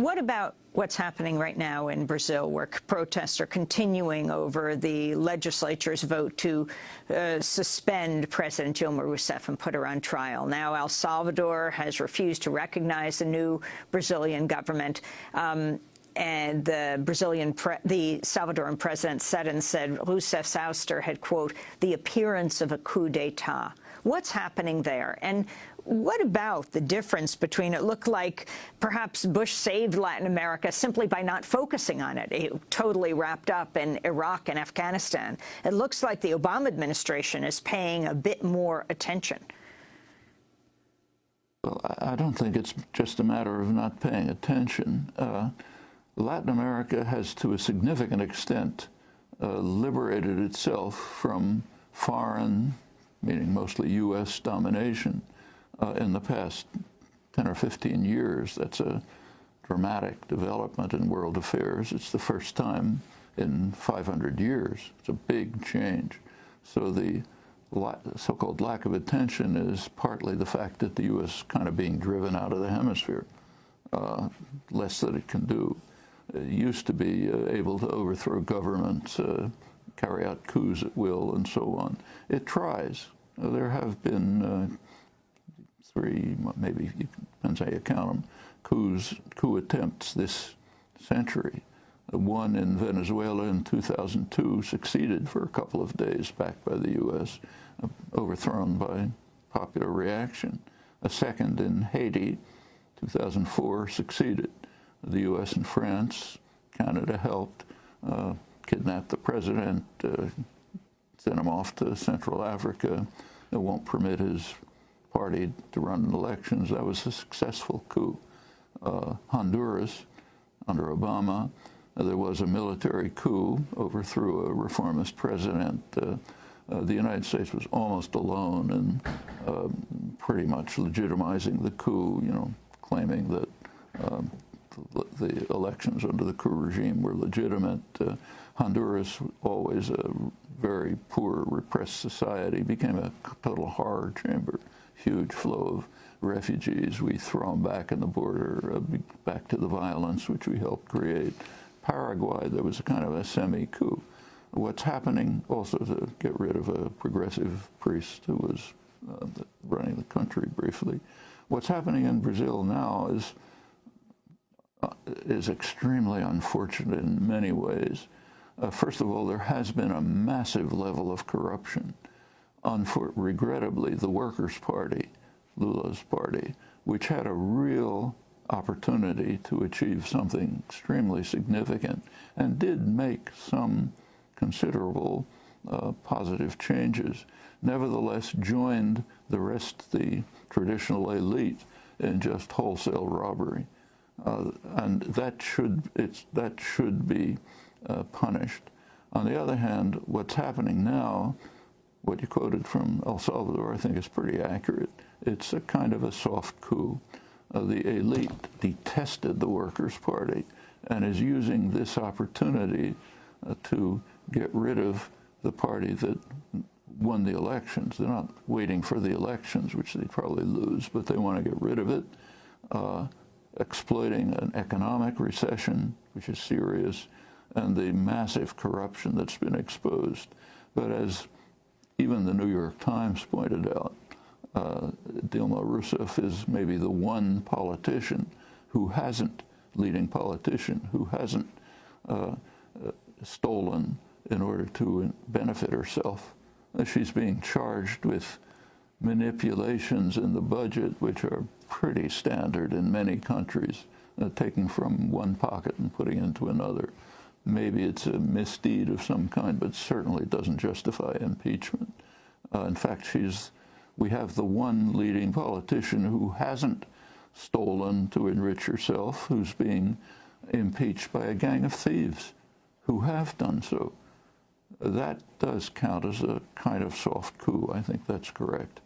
What about what's happening right now in Brazil, where protests are continuing over the legislature's vote to suspend President Dilma Rousseff and put her on trial? Now El Salvador has refused to recognize the new Brazilian government. And the Salvadoran president said Rousseff's ouster had, quote, the appearance of a coup d'etat. What's happening there? And what about the difference between, it looked like perhaps Bush saved Latin America simply by not focusing on it. It totally wrapped up in Iraq and Afghanistan. It looks like the Obama administration is paying a bit more attention. Well, I don't think it's just a matter of not paying attention. Latin America has, to a significant extent, liberated itself from foreign, meaning mostly U.S. domination, in the past 10 or 15 years. That's a dramatic development in world affairs. It's the first time in 500 years. It's a big change. So the so-called lack of attention is partly the fact that the U.S. is kind of being driven out of the hemisphere, less that it can do. It used to be able to overthrow governments, carry out coups at will, and so on. It tries. There have been 3, maybe, depends how you count them, coup attempts this century. One in Venezuela in 2002 succeeded for a couple of days, backed by the U.S., overthrown by popular reaction. A second in Haiti, 2004, succeeded. The U.S. and France, Canada helped, kidnap the president, send him off to Central Africa. It won't permit his party to run elections. That was a successful coup. Honduras, under Obama, there was a military coup, overthrew a reformist president. The United States was almost alone in pretty much legitimizing the coup, you know, claiming that the elections under the coup regime were legitimate. Honduras, always a very poor, repressed society, became a total horror chamber. Huge flow of refugees. We throw them back in the border, back to the violence which we helped create. Paraguay, there was a kind of a semi-coup. What's happening also to get rid of a progressive priest who was running the country briefly. What's happening in Brazil now is extremely unfortunate in many ways. First of all, there has been a massive level of corruption. Regrettably, the Workers' Party, Lula's party, which had a real opportunity to achieve something extremely significant and did make some considerable positive changes, nevertheless joined the rest, the traditional elite, in just wholesale robbery. And that should be punished. On the other hand, what's happening now, what you quoted from El Salvador, I think is pretty accurate. It's a kind of a soft coup. The elite detested the Workers' Party and is using this opportunity to get rid of the party that won the elections. They're not waiting for the elections, which they'd probably lose, but they want to get rid of it, exploiting an economic recession, which is serious, and the massive corruption that's been exposed. But as even the New York Times pointed out, Dilma Rousseff is maybe the one leading politician who hasn't stolen in order to benefit herself. She's being charged with manipulations in the budget, which are pretty standard in many countries, taking from one pocket and putting into another. Maybe it's a misdeed of some kind, but certainly doesn't justify impeachment. In fact, we have the one leading politician who hasn't stolen to enrich herself, who's being impeached by a gang of thieves who have done so. That does count as a kind of soft coup. I think that's correct.